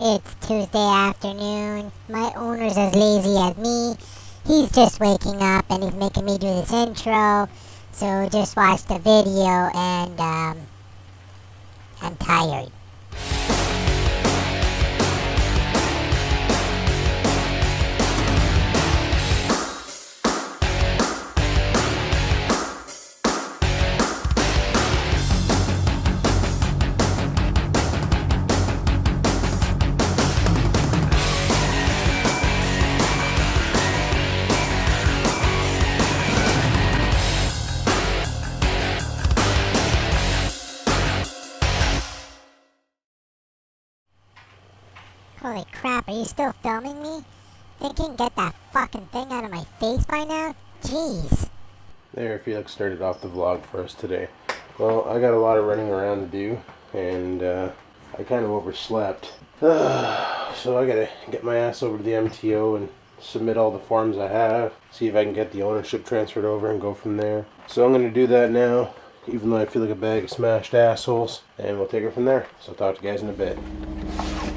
It's Tuesday afternoon. My owner's as lazy as me. He's just waking up and he's making me do this intro. So just watch the video and I'm tired. Holy crap, are you still filming me? Thinking get that fucking thing out of my face by now? Jeez. There, Felix started off the vlog for us today. Well, I got a lot of running around to do, and I kind of overslept. So I gotta get my ass over to the MTO and submit all the forms I have, see if I can get the ownership transferred over and go from there. So I'm gonna do that now, even though I feel like a bag of smashed assholes, and we'll take it from there. So I'll talk to you guys in a bit.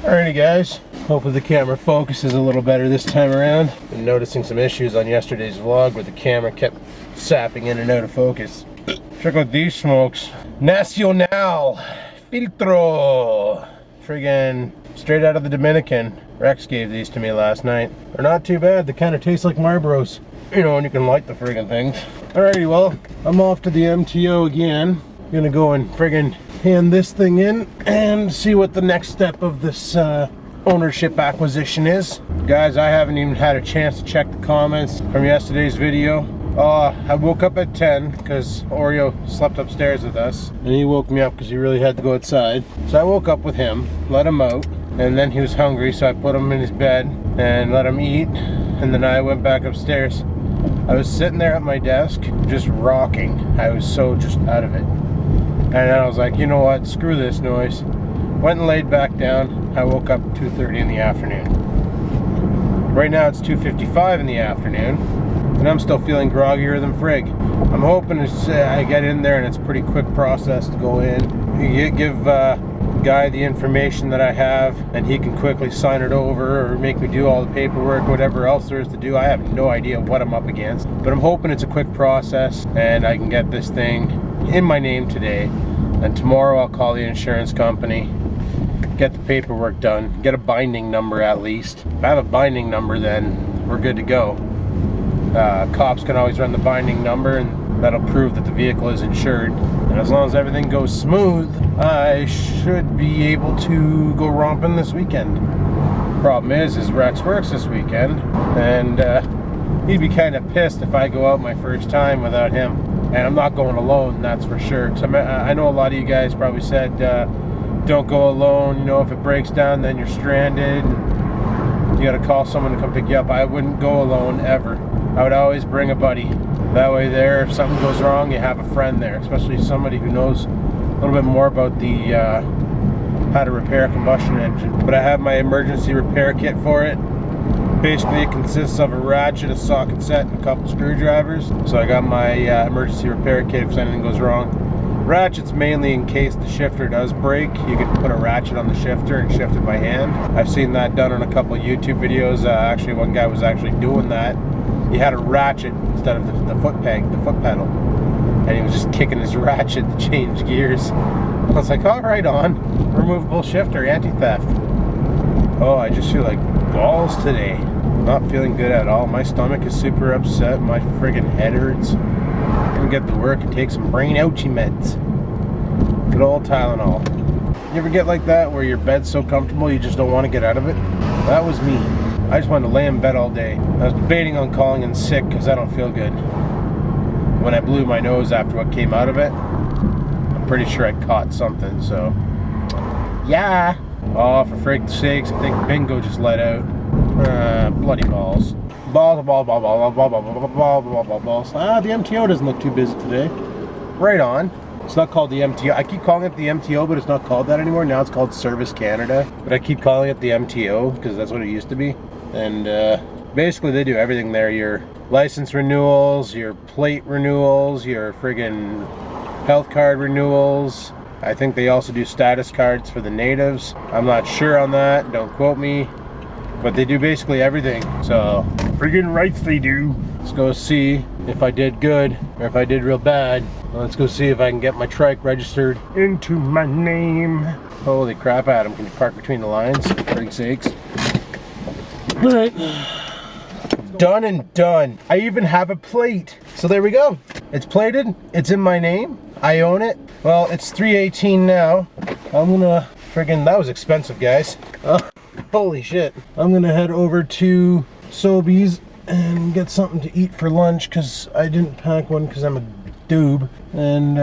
Alrighty guys, hopefully the camera focuses a little better this time around. Been noticing some issues on yesterday's vlog where the camera kept sapping in and out of focus. Check out these smokes. Nacional Filtro. Friggin' straight out of the Dominican. Rex gave these to me last night. They're not too bad, they kind of taste like Marlboros. You know, and you can light the friggin' things. Alrighty, well, I'm off to the MTO again. Gonna go and friggin' hand this thing in and see what the next step of this ownership acquisition is. Guys, I haven't even had a chance to check the comments from yesterday's video. I woke up at 10 because Oreo slept upstairs with us, and he woke me up because he really had to go outside. So I woke up with him, let him out, and then he was hungry, so I put him in his bed and let him eat, and then I went back upstairs. I was sitting there at my desk just rocking. I was so just out of it. And then I was like, you know what, screw this noise. Went and laid back down. I woke up at 2:30 in the afternoon. Right now it's 2:55 in the afternoon, and I'm still feeling groggier than frig. I'm hoping I get in there and it's a pretty quick process to go in. You give the guy the information that I have, and he can quickly sign it over or make me do all the paperwork, whatever else there is to do. I have no idea what I'm up against, but I'm hoping it's a quick process and I can get this thing in my name today, and tomorrow I'll call the insurance company, get the paperwork done, get a binding number at least. If I have a binding number, then we're good to go. Cops can always run the binding number, and that'll prove that the vehicle is insured. And as long as everything goes smooth, I should be able to go romping this weekend. Problem is Rex works this weekend, and he'd be kind of pissed if I go out my first time without him. And I'm not going alone, that's for sure. Cause I know a lot of you guys probably said, don't go alone. You know, if it breaks down, then you're stranded. And you got to call someone to come pick you up. I wouldn't go alone ever. I would always bring a buddy. That way there, if something goes wrong, you have a friend there. Especially somebody who knows a little bit more about the how to repair a combustion engine. But I have my emergency repair kit for it. Basically, it consists of a ratchet, a socket set, and a couple screwdrivers. So I got my emergency repair kit if anything goes wrong. Ratchet's mainly in case the shifter does break. You can put a ratchet on the shifter and shift it by hand. I've seen that done on a couple of YouTube videos. Actually, one guy was actually doing that. He had a ratchet instead of the foot peg, the foot pedal. And he was just kicking his ratchet to change gears. I was like, oh, right on. Removable shifter, anti-theft. Oh, I just feel like balls today. Not feeling good at all. My stomach is super upset. My friggin' head hurts. I'm gonna get to work and take some brain ouchie meds. Good old Tylenol. You ever get like that where your bed's so comfortable you just don't want to get out of it? That was me. I just wanted to lay in bed all day. I was debating on calling in sick because I don't feel good. When I blew my nose after what came out of it, I'm pretty sure I caught something, so yeah. Oh, for frig's sakes, I think bingo just let out. Bloody balls. Balls. The MTO doesn't look too busy today. Right on. It's not called the MTO. I keep calling it the MTO, but it's not called that anymore. Now it's called Service Canada. But I keep calling it the MTO because that's what it used to be. And basically they do everything there. Your license renewals, your plate renewals, your friggin' health card renewals, I think they also do status cards for the natives. I'm not sure on that, don't quote me. But they do basically everything, so friggin' rights they do. Let's go see if I did good or if I did real bad. Let's go see if I can get my trike registered into my name. Holy crap, Adam, can you park between the lines? For Christ's sakes. All right. Done and done. I even have a plate. So there we go. It's plated. It's in my name. I own it. Well, it's 318 now. I'm gonna friggin', that was expensive, guys. Oh, holy shit. I'm gonna head over to Sobeys and get something to eat for lunch because I didn't pack one because I'm a doob. And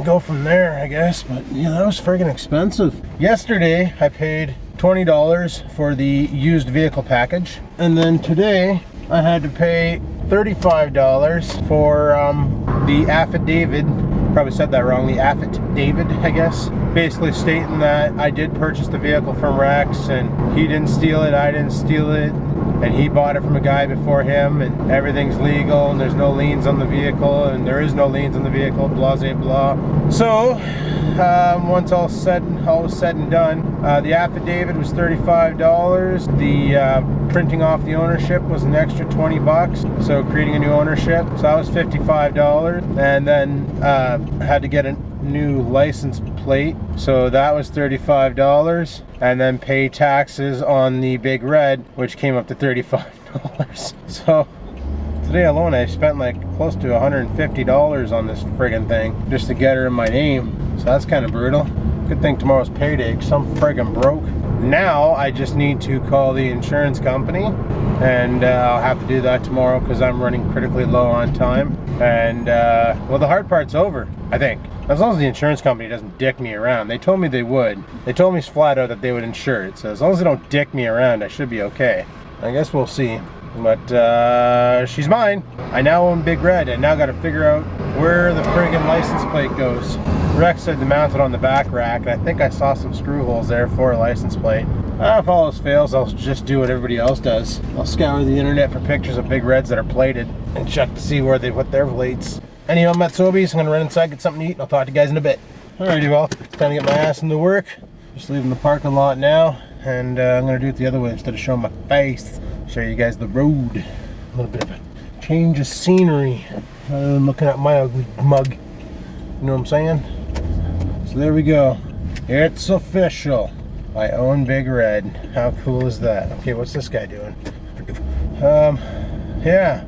go from there, I guess. But yeah, that was friggin' expensive. Yesterday, I paid $20 for the used vehicle package, and then today I had to pay $35 for the affidavit. Probably said that wrong. The affidavit, I guess, basically stating that I did purchase the vehicle from Rex and he didn't steal it, I didn't steal it, and he bought it from a guy before him, and everything's legal, and there's no liens on the vehicle, and there is no liens on the vehicle, blah blah blah. So once all was said and done, the affidavit was $35. The printing off the ownership was an extra 20 bucks, so creating a new ownership, so that was $55. And then had to get a new license plate, so that was $35, and then pay taxes on the big red, which came up to $35. So today alone I spent like close to $150 on this friggin' thing just to get her in my name. So that's kind of brutal. Good thing tomorrow's payday, 'cause I'm friggin' broke. Now I just need to call the insurance company, and I'll have to do that tomorrow because I'm running critically low on time. And well, the hard part's over, I think. As long as the insurance company doesn't dick me around. They told me they would. They told me flat out that they would insure it. So as long as they don't dick me around, I should be okay. I guess we'll see. But she's mine. I now own Big Red. I now got to figure out where the friggin' license plate goes. Rex said to mount it on the back rack, and I think I saw some screw holes there for a license plate. If all else fails, I'll just do what everybody else does. I'll scour the internet for pictures of Big Reds that are plated and check to see where they put their plates. Anyway, I'm at Sobeys. I'm gonna run inside, get something to eat, and I'll talk to you guys in a bit. Alrighty, well, time to get my ass into work. Just leaving the parking lot now, and I'm gonna do it the other way instead of showing my face. Show you guys the road. A little bit of a change of scenery rather than looking at my ugly mug. You know what I'm saying? So there we go. It's official. I own Big Red. How cool is that? Okay, what's this guy doing? Yeah.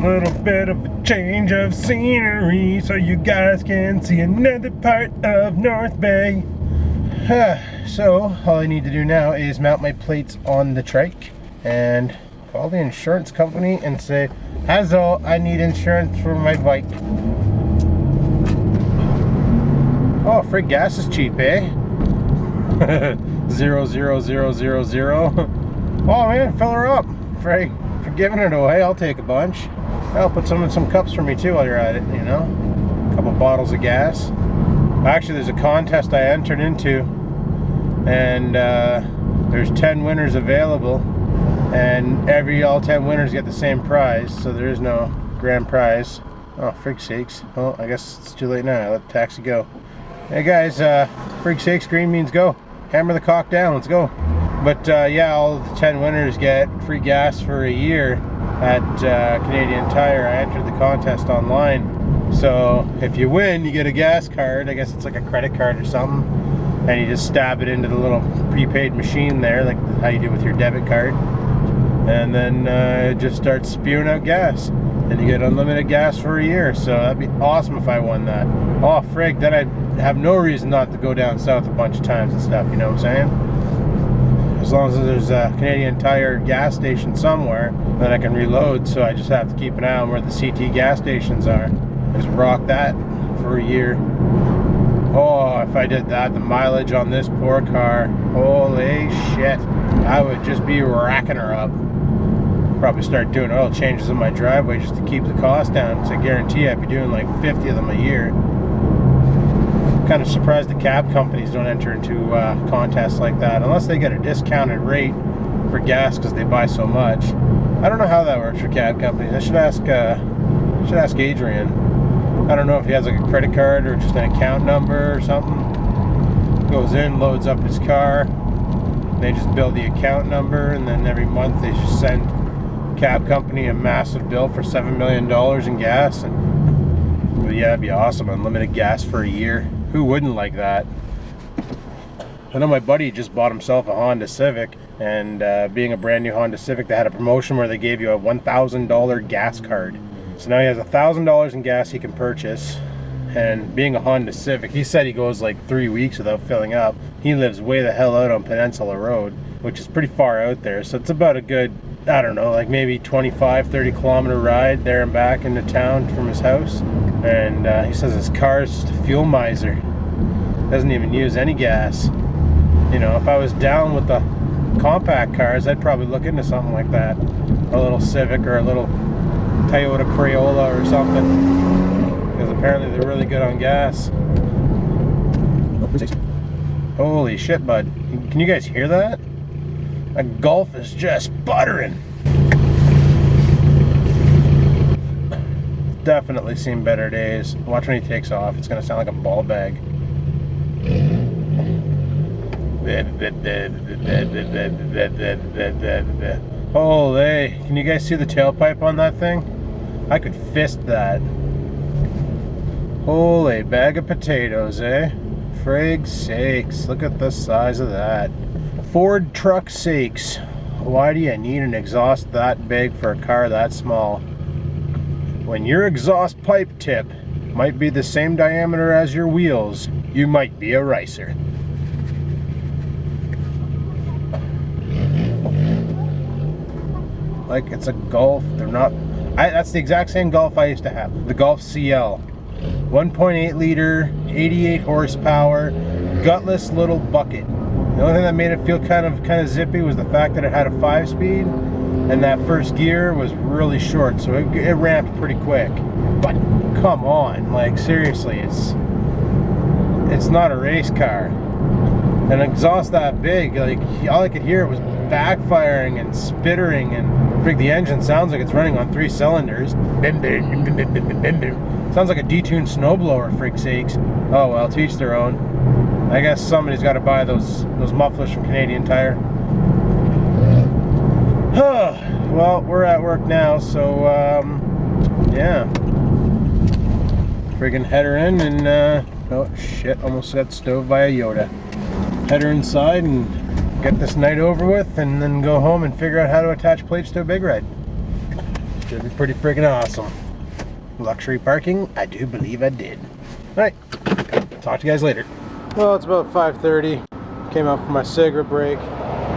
Little bit of a change of scenery so you guys can see another part of North Bay. So all I need to do now is mount my plates on the trike and call the insurance company and say, "Hello, I need insurance for my bike." Oh, frig, gas is cheap, eh? 0.00000. Oh man, fill her up. Frig, for giving it away, I'll take a bunch. I'll put some in some cups for me too while you're at it, you know? A couple bottles of gas. Actually, there's a contest I entered into, and there's 10 winners available, and all 10 winners get the same prize, so there is no grand prize. Oh, frig sakes. Well, I guess it's too late now. I let the taxi go. Hey guys, frig sakes, green means go. Hammer the cock down, let's go. But yeah, all the 10 winners get free gas for a year at Canadian Tire. I entered the contest online. So if you win, you get a gas card. I guess it's like a credit card or something. And you just stab it into the little prepaid machine there, like how you do with your debit card. And then it just starts spewing out gas. And you get unlimited gas for a year. So that'd be awesome if I won that. Oh frig, then I'd have no reason not to go down south a bunch of times and stuff, you know what I'm saying? As long as there's a Canadian Tire gas station somewhere, then I can reload, so I just have to keep an eye on where the CT gas stations are. Just rock that for a year. Oh, if I did that, the mileage on this poor car, holy shit, I would just be racking her up. Probably start doing oil changes in my driveway just to keep the cost down, because I guarantee I'd be doing like 50 of them a year. Kind of surprised the cab companies don't enter into contests like that unless they get a discounted rate for gas because they buy so much. I don't know how that works for cab companies. I should ask Adrian. I don't know if he has like a credit card or just an account number or something. Goes in, loads up his car. They just bill the account number, and then every month they just send cab company a massive bill for $7 million in gas. And well, yeah, it'd be awesome. Unlimited gas for a year. Who wouldn't like that? I know my buddy just bought himself a Honda Civic, and being a brand new Honda Civic, they had a promotion where they gave you a $1,000 gas card. So now he has $1,000 in gas he can purchase, and being a Honda Civic, he said he goes like 3 weeks without filling up. He lives way the hell out on Peninsula Road, which is pretty far out there, so it's about a good, I don't know, like maybe 25-30 kilometer ride there and back into town from his house. And he says his car is just a fuel miser, doesn't even use any gas. You know, if I was down with the compact cars, I'd probably look into something like that. A little Civic or a little Toyota Crayola or something. Because apparently they're really good on gas. Holy shit, bud. Can you guys hear that? That Golf is just buttering. Definitely seen better days. Watch when he takes off. It's going to sound like a ball bag. Holy, can you guys see the tailpipe on that thing? I could fist that. Holy bag of potatoes, eh? Frig sakes, look at the size of that. Ford truck sakes, why do you need an exhaust that big for a car that small? When your exhaust pipe tip might be the same diameter as your wheels, you might be a ricer. Like it's a Golf. They're not. That's the exact same Golf I used to have. The Golf CL, 1.8 liter, 88 horsepower, gutless little bucket. The only thing that made it feel kind of zippy was the fact that it had a 5-speed, and that first gear was really short, so it ramped pretty quick. But come on, like seriously, it's not a race car. An exhaust that big, like all I could hear was backfiring and spittering, and frig, the engine sounds like it's running on 3 cylinders. Bim, bim, bim, bim, bim, bim, bim, bim. Sounds like a detuned snowblower, frig sakes. Oh well, teach their own. I guess somebody's got to buy those mufflers from Canadian Tire. Well, we're at work now, so yeah. Friggin' head her in, and oh shit, almost got stove by a Yoda. Head her inside and get this night over with, and then go home and figure out how to attach plates to a Big Red. Should be pretty freaking awesome. Luxury parking? I do believe I did. Alright, talk to you guys later. Well, it's about 5:30. Came out for my cigarette break.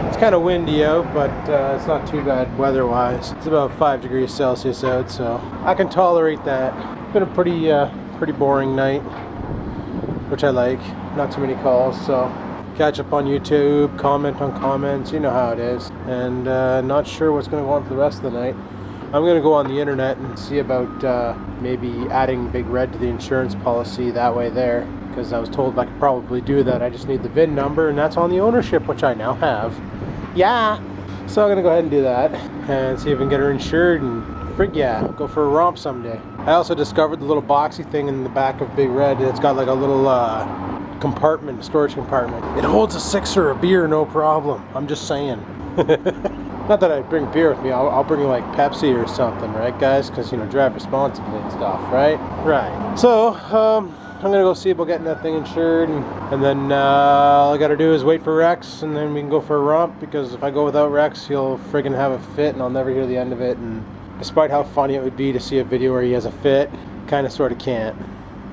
It's kind of windy out, but it's not too bad weather-wise. It's about 5 degrees Celsius out, so I can tolerate that. It's been a pretty boring night, which I like. Not too many calls, so catch up on YouTube, comment on comments, you know how it is. And not sure what's going to go on for the rest of the night. I'm going to go on the internet and see about maybe adding Big Red to the insurance policy that way there, because I was told I could probably do that. I just need the VIN number, and that's on the ownership, which I now have. Yeah! So I'm going to go ahead and do that and see if I can get her insured, and frig yeah, go for a romp someday. I also discovered the little boxy thing in the back of Big Red. It's got like a little compartment, storage compartment. It holds a 6er of beer, no problem. I'm just saying. Not that I bring beer with me. I'll bring like Pepsi or something, right, guys? Because, you know, drive responsibly and stuff, right? Right. So, I'm gonna go see about getting that thing insured, and then all I gotta do is wait for Rex, and then we can go for a romp, because if I go without Rex, he'll friggin' have a fit, and I'll never hear the end of it. And despite how funny it would be to see a video where he has a fit, kinda sorta can't.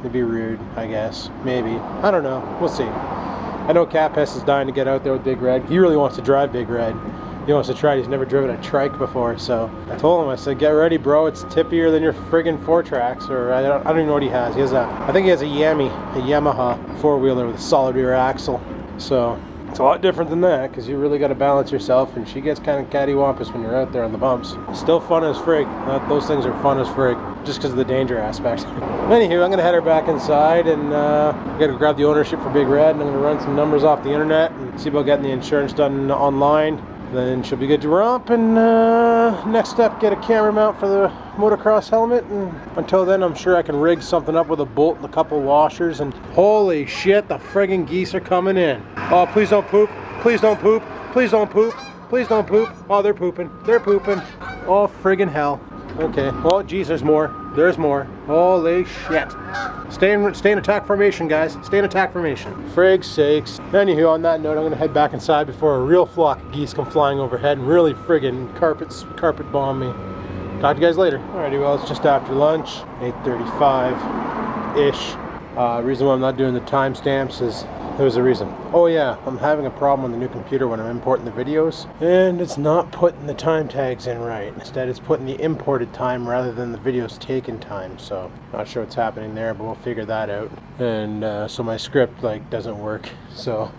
It'd be rude, I guess. Maybe. I don't know. We'll see. I know Capes is dying to get out there with Big Red. He really wants to drive Big Red. He wants to try it. He's never driven a Trike before, so I told him, I said, get ready, bro. It's tippier than your friggin' 4-tracks, or I don't even know what he has. He has I think he has a Yamaha 4-wheeler with a solid rear axle. So it's a lot different than that, because you really got to balance yourself, and she gets kind of cattywampus when you're out there on the bumps. Still fun as frig. Those things are fun as frig, just because of the danger aspect. Anywho, I'm going to head her back inside, and I got to grab the ownership for Big Red, and I'm going to run some numbers off the internet and see about getting the insurance done online. then she'll be good to romp. And next step, get a camera mount for the motocross helmet. And until then, I'm sure I can rig something up with a bolt and a couple washers. And holy shit, the friggin' geese are coming in. Oh, please don't poop. Please don't poop. Please don't poop. Please don't poop. Oh, they're pooping. They're pooping. Oh, friggin' hell. Okay. Oh, geez, there's more. There's more. Holy shit. Stay in attack formation, guys. Stay in attack formation. Frig's sakes. Anywho, on that note, I'm gonna head back inside before a real flock of geese come flying overhead and really friggin' carpet bomb me. Talk to you guys later. Alrighty, well, it's just after lunch, 8:35-ish. Reason why I'm not doing the timestamps is there's a reason. Oh yeah, I'm having a problem on the new computer when I'm importing the videos, and it's not putting the time tags in right. Instead, it's putting the imported time rather than the videos taken time. So, not sure what's happening there, but we'll figure that out. And so my script doesn't work. So, if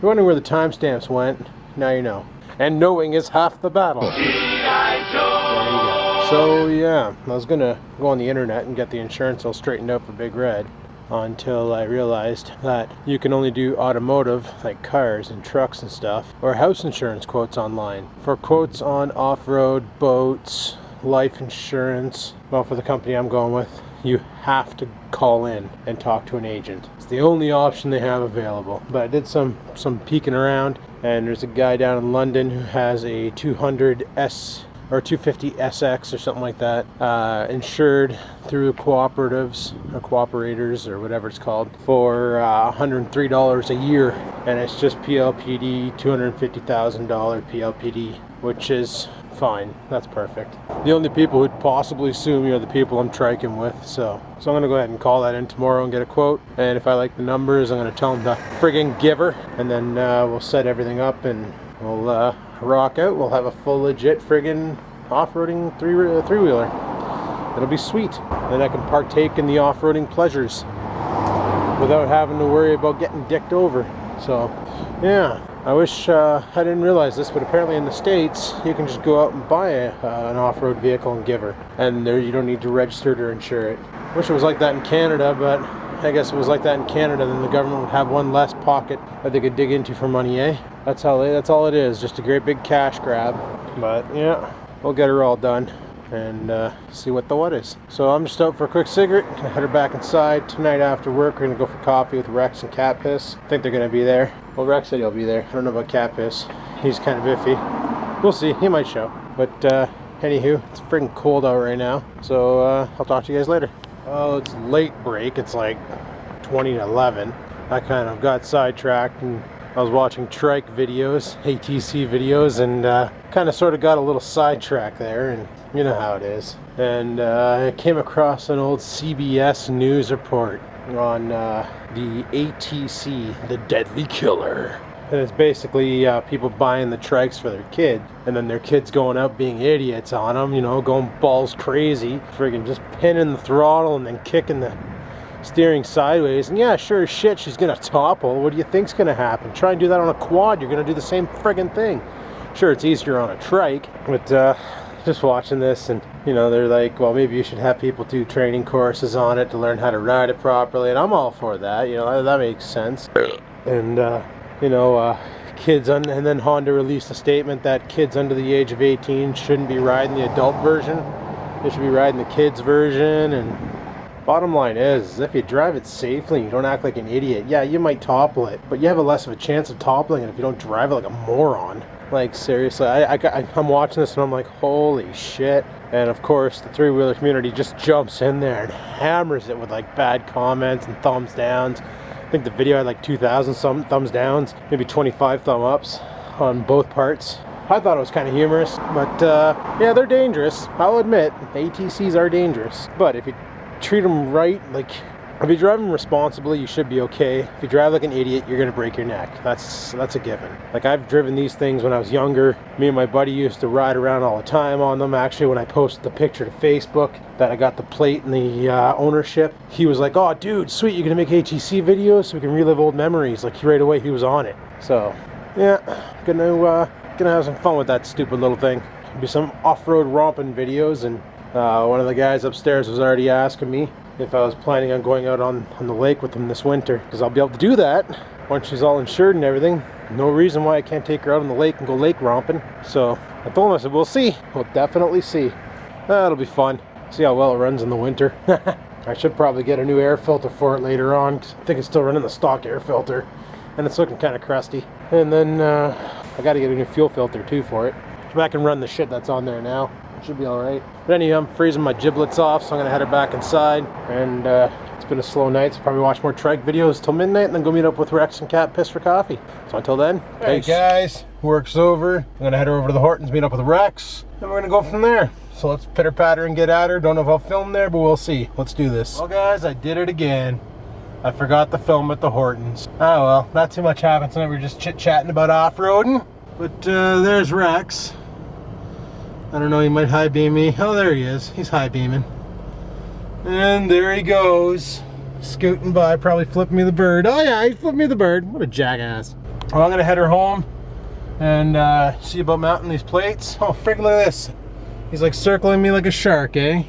you're wondering where the timestamps went, now you know. And knowing is half the battle. There you go. So yeah, I was gonna go on the internet and get the insurance all straightened out for Big Red, until I realized that you can only do automotive, like cars and trucks and stuff, or house insurance quotes online. For quotes on off-road, boats, life insurance, well, for the company I'm going with, you have to call in and talk to an agent. It's the only option they have available. But I did some peeking around, and there's a guy down in London who has a 200S or 250 SX or something like that, insured through cooperatives or cooperators or whatever it's called for $103 a year, and it's just PLPD, $250,000 PLPD, which is fine. That's perfect. The only people who'd possibly sue me are the people I'm triking with, so I'm gonna go ahead and call that in tomorrow and get a quote, and if I like the numbers, I'm gonna tell them to friggin' give her, and then we'll set everything up and we'll rock out. We'll have a full legit friggin' off-roading three-wheeler. It'll be sweet. Then I can partake in the off-roading pleasures without having to worry about getting dicked over. So yeah, I wish I didn't realize this, but apparently in the States you can just go out and buy an off-road vehicle and give her, and there you don't need to register or insure it. Wish it was like that in Canada, but I guess if it was like that in Canada, then the government would have one less pocket that they could dig into for money, eh? That's all it is, just a great big cash grab. But yeah, we'll get her all done and see what the what is. So I'm just out for a quick cigarette. Gonna head her back inside. Tonight after work, we're gonna go for coffee with Rex and Cat Piss. I think they're gonna be there. Well, Rex said he'll be there. I don't know about Cat Piss. He's kind of iffy. We'll see. He might show. But anywho, it's freaking cold out right now. So I'll talk to you guys later. Oh, it's late break. It's like 20 to 11. I kind of got sidetracked and I was watching Trike videos, ATC videos, and kind of sort of got a little sidetracked there, and you know how it is. And I came across an old CBS News report on the ATC, the Deadly Killer. And it's basically people buying the trikes for their kid, and then their kids going out being idiots on them, you know, going balls crazy, friggin' just pinning the throttle and then kicking the steering sideways, and yeah, sure as shit she's gonna topple. What do you think's gonna happen? Try and do that on a quad, you're gonna do the same friggin' thing. Sure, it's easier on a trike, but just watching this, and you know, they're like, well, maybe you should have people do training courses on it to learn how to ride it properly, and I'm all for that, you know, that makes sense. And you know, kids, and then Honda released a statement that kids under the age of 18 shouldn't be riding the adult version, they should be riding the kids version. And bottom line is, if you drive it safely and you don't act like an idiot, yeah, you might topple it, but you have a less of a chance of toppling it if you don't drive it like a moron. Like, seriously, I'm watching this and I'm like, holy shit. And of course, the three-wheeler community just jumps in there and hammers it with like bad comments and thumbs downs. I think the video had like 2,000 some thumbs downs, maybe 25 thumb ups on both parts. I thought it was kind of humorous, but yeah, they're dangerous. I'll admit, ATCs are dangerous, but if you treat them right, like if you drive them responsibly, you should be okay. If you drive like an idiot, you're gonna break your neck. That's a given. Like, I've driven these things when I was younger. Me and my buddy used to ride around all the time on them. Actually, when I posted the picture to Facebook that I got the plate and the ownership, he was like, oh dude, sweet, you're gonna make ATC videos so we can relive old memories. Like, right away he was on it. So yeah, gonna have some fun with that stupid little thing. There'll be some off-road romping videos, and one of the guys upstairs was already asking me if I was planning on going out on the lake with them this winter, because I'll be able to do that once she's all insured and everything. no reason why I can't take her out on the lake and go lake romping. So I told him, I said, we'll see. We'll definitely see. That'll be fun. See how well it runs in the winter. I should probably get a new air filter for it later on. I think it's still running the stock air filter. And it's looking kind of crusty. And then I got to get a new fuel filter too for it. So I can run the shit that's on there now. It should be alright. But anyway, I'm freezing my giblets off, so I'm going to head her back inside. And it's been a slow night, so probably watch more Trike videos till midnight and then go meet up with Rex and Cat Piss for coffee. So until then, hey guys, work's over. I'm going to head her over to the Hortons, meet up with Rex, and we're going to go from there. So let's pitter patter and get at her. Don't know if I'll film there, but we'll see. Let's do this. Well guys, I did it again. I forgot to film at the Hortons. Oh well, not too much happened tonight. We were just chit-chatting about off-roading. But there's Rex. I don't know, he might high beam me. Oh, there he is. He's high beaming. And there he goes. Scooting by, probably flipping me the bird. Oh yeah, he flipped me the bird. What a jackass. Well, I'm gonna head her home and see about mounting these plates. Oh, friggin' look at this. He's like circling me like a shark, eh?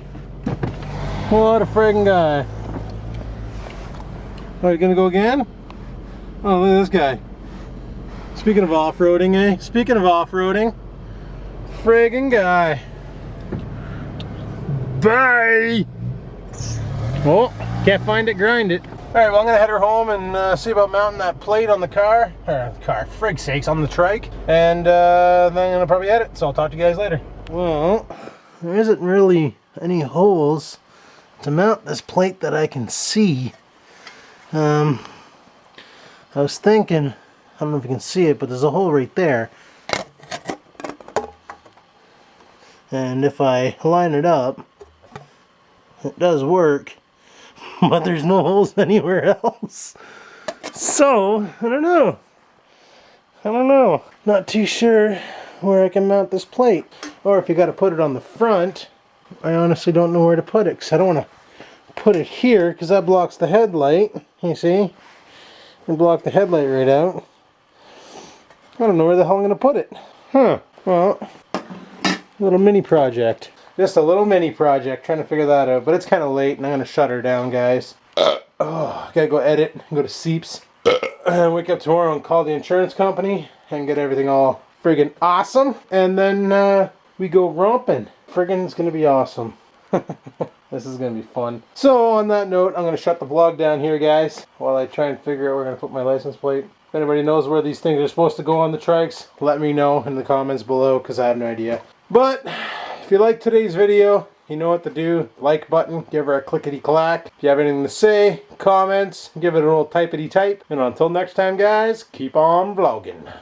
What a friggin' guy. Oh, you gonna go again? Oh, look at this guy. Speaking of off-roading, eh? Speaking of off-roading, friggin' guy. Bye! Oh, can't find it, grind it. Alright, well I'm gonna head her home and see about mounting that plate on the car. Or frig sakes, on the Trike. And then I'm gonna probably edit, so I'll talk to you guys later. Well, there isn't really any holes to mount this plate that I can see. I was thinking, I don't know if you can see it, but there's a hole right there. And if I line it up, it does work, but there's no holes anywhere else. So, I don't know. Not too sure where I can mount this plate. Or if you got to put it on the front, I honestly don't know where to put it, because I don't want to put it here, because that blocks the headlight. You see? And block the headlight right out. I don't know where the hell I'm going to put it. Huh. Well, little mini project. Just a little mini project, trying to figure that out. But it's kind of late, and I'm going to shut her down, guys. Oh, gotta go edit, go to Seeps. And wake up tomorrow and call the insurance company and get everything all friggin' awesome. And then we go romping. Friggin' it's going to be awesome. This is going to be fun. So on that note, I'm going to shut the vlog down here, guys, while I try and figure out where I'm going to put my license plate. If anybody knows where these things are supposed to go on the Trikes, let me know in the comments below, because I have no idea. But if you liked today's video, you know what to do. Like button, give her a clickety clack. If you have anything to say, comments, give it an old typety type. And until next time, guys, keep on vlogging.